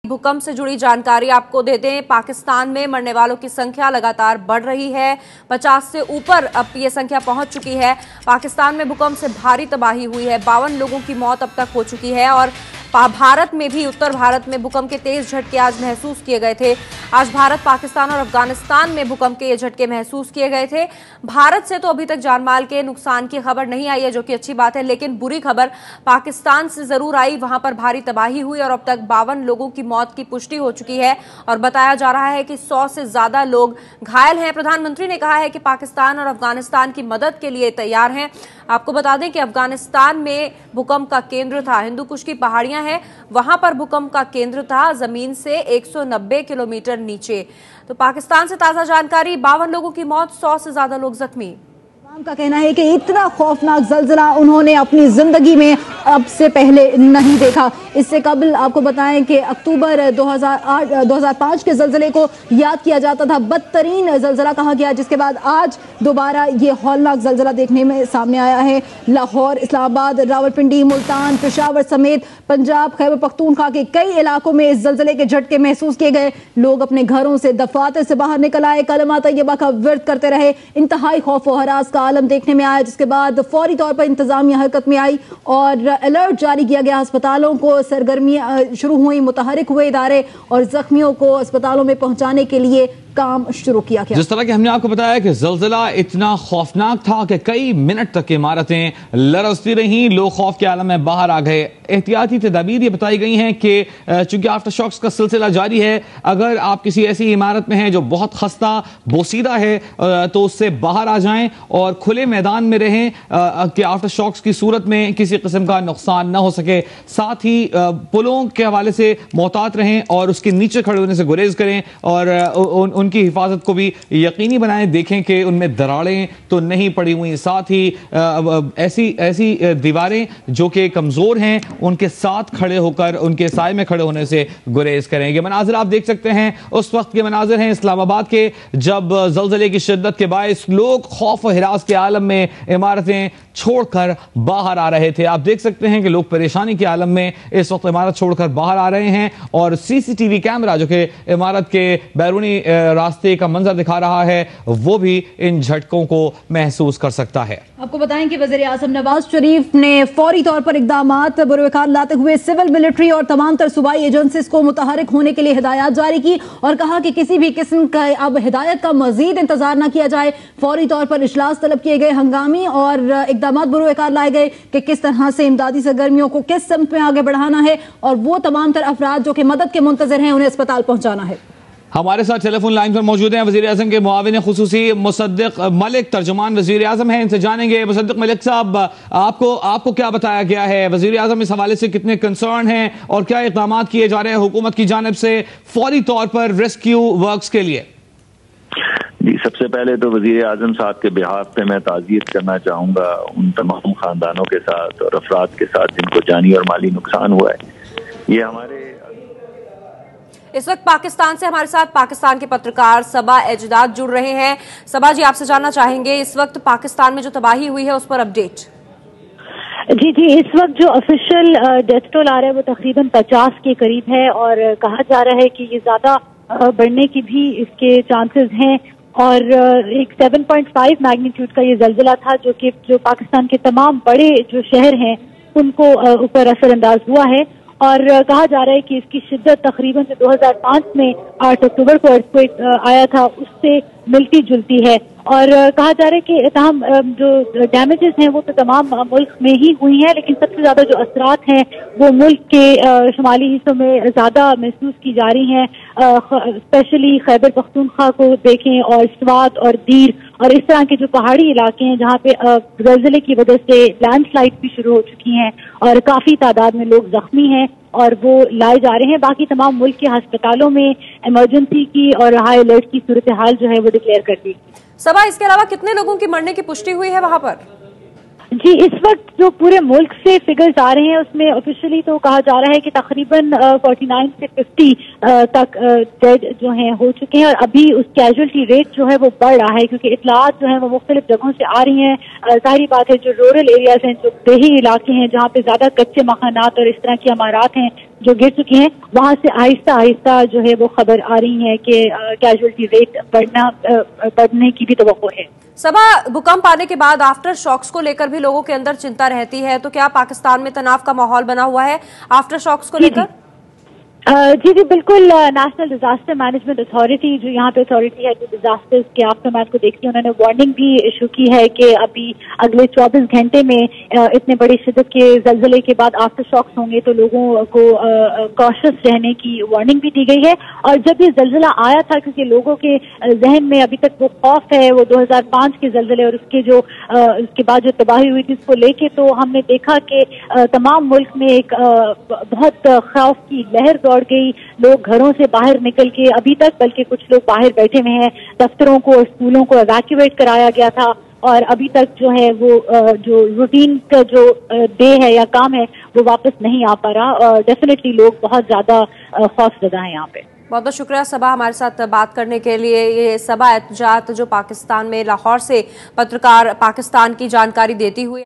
भूकंप से जुड़ी जानकारी आपको दे दें। पाकिस्तान में मरने वालों की संख्या लगातार बढ़ रही है। 50 से ऊपर अब ये संख्या पहुंच चुकी है। पाकिस्तान में भूकंप से भारी तबाही हुई है। 52 लोगों की मौत अब तक हो चुकी है। और भारत में भी, उत्तर भारत में भूकंप के तेज झटके आज महसूस किए गए थे। आज भारत, पाकिस्तान और अफगानिस्तान में भूकंप के ये झटके महसूस किए गए थे। भारत से तो अभी तक जानमाल के नुकसान की खबर नहीं आई है, जो कि अच्छी बात है, लेकिन बुरी खबर पाकिस्तान से जरूर आई। वहां पर भारी तबाही हुई और अब तक 52 लोगों की मौत की पुष्टि हो चुकी है और बताया जा रहा है कि 100 से ज्यादा लोग घायल हैं। प्रधानमंत्री ने कहा है कि पाकिस्तान और अफगानिस्तान की मदद के लिए तैयार हैं। आपको बता दें कि अफगानिस्तान में भूकंप का केंद्र था। हिंदू कुश की पहाड़ियां हैं, वहां पर भूकंप का केंद्र था, जमीन से 190 किलोमीटर नीचे। तो पाकिस्तान से ताजा जानकारी, 52 लोगों की मौत, 100 से ज्यादा लोग जख्मी। का कहना है कि इतना खौफनाक जल्जला उन्होंने अपनी जिंदगी में अब से पहले नहीं देखा। इससे कबल आपको बताएं कि अक्टूबर 2005 के जल्जले को याद किया जाता था, बदतरीन जल्जला कहा गया, जिसके बाद आज दोबारा ये हौलनाक जल्जला देखने में सामने आया है। लाहौर, इस्लामाबाद, रावलपिंडी, मुल्तान, पेशावर समेत पंजाब, खैबर पख्तूनख्वा के कई इलाकों में इस जल्जले के झटके महसूस किए गए। लोग अपने घरों से, दफातर से बाहर निकल आए, कलमा तैयबा का विर्द करते रहे। इंतहाई खौफ और हरास का आलम देखने में आया, जिसके बाद फौरी तौर पर इंतजामिया हरकत में आई और अलर्ट जारी किया गया। अस्पतालों को सरगर्मियां शुरू हुई, मुतहरिक हुए इदारे और जख्मियों को अस्पतालों में पहुंचाने के लिए काम शुरू किया गया। जिस तरह कि हमने आपको बताया कि जल्जला इतना खौफनाक था कि कई मिनट तक इमारतें लरजती रहीं, लोग खौफ के आलम में बाहर आ गए। एहतियाती तदाबीर ये बताई गई हैं कि चूंकि आफ्टर शॉक्स का सिलसिला जारी है, अगर आप किसी ऐसी इमारत में हैं जो बहुत खस्ता बोसीदा है तो उससे बाहर आ जाएं और खुले मैदान में रहें कि आफ्टर शॉक्स की सूरत में किसी किस्म का नुकसान ना हो सके। साथ ही पुलों के हवाले से मोहतात रहें और उसके नीचे खड़े होने से गुरेज करें और उनकी हिफाजत को भी यकीनी बनाएं, देखें कि उनमें दरारें तो नहीं पड़ी हुई। साथ ही ऐसी दीवारें जो कि कमजोर हैं उनके साथ खड़े होकर उनके साए में खड़े होने से गुरेज करें। ये मनाजिर आप देख सकते हैं, उस वक्त के मनाजिर हैं इस्लामाबाद के, जब जल्जले की शिद्दत के बायस लोग खौफ और हिरास के आलम में इमारतें छोड़कर बाहर आ रहे थे। आप देख सकते हैं कि लोग परेशानी के आलम में इस वक्त इमारत छोड़कर बाहर आ रहे हैं और सीसीटीवी कैमरा जो कि इमारत के बैरूनी रास्ते का मंजर दिखा रहा है, वो भी इन झटकों को महसूस कर सकता है। आपको बताएं कि वज़ीर आज़म नवाज शरीफ ने फौरी तौर पर इक़दामात बरोकार लाते हुए सिविल, मिलिट्री और तमाम तर सूबाई एजेंसीज को मुतहरिक होने के लिए हिदायत जारी की और कहा कि किसी भी किस्म का अब हिदायत का मजीद इंतजार न किया जाए। फौरी तौर पर इजलास तलब किए गए, हंगामी और इक़दामात बरोकार लाए गए कि किस तरह से इमदादी सरगर्मियों को किस समत में आगे बढ़ाना है और वो तमाम तर अफराद जो कि मदद के मुंतजर हैं उन्हें अस्पताल पहुंचाना है। हमारे साथ टेलीफोन लाइन पर मौजूद हैं वज़ीर आज़म के मुआविन खुसूसी मुसद्दिक मलिक, तर्जुमान वज़ीर आज़म हैं, इनसे जानेंगे। मुसद्दिक मलिक साहब, आपको क्या बताया गया है? वज़ीर आज़म इस हवाले से कितने कंसर्न हैं और क्या इक़दाम किए जा रहे हैं हुकूमत की जानिब से फौरी तौर पर रेस्क्यू वर्क्स के लिए? जी, सबसे पहले तो वज़ीर आज़म साहब के बिहाफ पे मैं ताज़ियत करना चाहूँगा उन तमाम ख़ानदानों के साथ और अफराद के साथ जिनको जानी और माली नुकसान हुआ है। ये हमारे इस वक्त पाकिस्तान से हमारे साथ पाकिस्तान के पत्रकार सबा एजदाद जुड़ रहे हैं। सबा जी, आपसे जानना चाहेंगे इस वक्त पाकिस्तान में जो तबाही हुई है उस पर अपडेट। जी, इस वक्त जो ऑफिशियल डेथ टोल आ रहा है वो तकरीबन 50 के करीब है और कहा जा रहा है कि ये ज्यादा बढ़ने की भी इसके चांसेस हैं। और एक 7.5 मैग्नीट्यूड का ये जल्जला था जो पाकिस्तान के तमाम बड़े जो शहर हैं उनको ऊपर असरअंदाज हुआ है और कहा जा रहा है कि इसकी शिद्दत तकरीबन जो 2005 में 8 अक्टूबर को अर्थक्वेक आया था उससे मिलती जुलती है। और कहा जा रहा है कि तमाम जो डैमेजेस हैं वो तो तमाम मुल्क में ही हुई हैं, लेकिन सबसे ज्यादा जो असरात हैं वो मुल्क के शुमाली हिस्सों में ज्यादा महसूस की जा रही हैं। स्पेशली खैबर पख्तूनख्वा को देखें और स्वात और दीर और इस तरह के जो पहाड़ी इलाके हैं जहाँ पे जल्जले की वजह से लैंडस्लाइड भी शुरू हो चुकी हैं और काफी तादाद में लोग जख्मी हैं और वो लाए जा रहे हैं। बाकी तमाम मुल्क के अस्पतालों में इमरजेंसी की और हाई अलर्ट की सूरत हाल जो है वो डिक्लेयर कर दी। सबा, इसके अलावा कितने लोगों की मरने की पुष्टि हुई है वहां पर? जी, इस वक्त जो पूरे मुल्क से फिगर्स आ रहे हैं उसमें ऑफिशियली तो कहा जा रहा है कि तकरीबन 49 से 50 तक डेड जो हैं हो चुके हैं, और अभी उस कैजुअलिटी रेट जो है वो बढ़ रहा है क्योंकि इतलात जो है वो मुख्तलिफ जगहों से आ रही हैं। जाहिर बात है जो रूरल एरियाज हैं, जो देही इलाके हैं जहाँ पे ज्यादा कच्चे मकानात और इस तरह की इमारत हैं जो गिर चुकी हैं, वहां से आहिस्ता आहिस्ता जो है वो खबर आ रही है कि कैजुअलिटी रेट बढ़ने की भी तवक्को है। सबा, भूकंप आने के बाद आफ्टर शॉक्स को लेकर भी लोगों के अंदर चिंता रहती है, तो क्या पाकिस्तान में तनाव का माहौल बना हुआ है आफ्टर शॉक्स को लेकर? जी बिल्कुल। नेशनल डिजास्टर मैनेजमेंट अथॉरिटी जो यहाँ पे अथॉरिटी है जो डिजास्टर्स के आफ्टरमैथ को देखती है, उन्होंने वार्निंग भी इशू की है कि अभी अगले 24 घंटे में इतने बड़ी शिद्दत के जल्जले के बाद आफ्टर शॉक्स होंगे तो लोगों को कॉशियस रहने की वार्निंग भी दी गई है। और जब ये जल्जला आया था, क्योंकि लोगों के जहन में अभी तक वो खौफ है वो 2005 के जल्जले और उसके बाद जो तबाही हुई थी उसको लेके, तो हमने देखा कि तमाम मुल्क में एक बहुत खौफ की लहर दौड़ गई। लोग घरों से बाहर निकल के अभी तक, बल्कि कुछ लोग बाहर बैठे हुए हैं, दफ्तरों को और स्कूलों को इवैक्यूएट कराया गया था और अभी तक जो है वो जो रूटीन का जो डे है या काम है वो वापस नहीं आ पा रहा। और डेफिनेटली लोग बहुत ज्यादा खौफजदा हैं यहाँ पे। बहुत बहुत शुक्रिया सबा हमारे साथ बात करने के लिए। ये सबा एहतजाज जो पाकिस्तान में लाहौर से पत्रकार पाकिस्तान की जानकारी देती हुई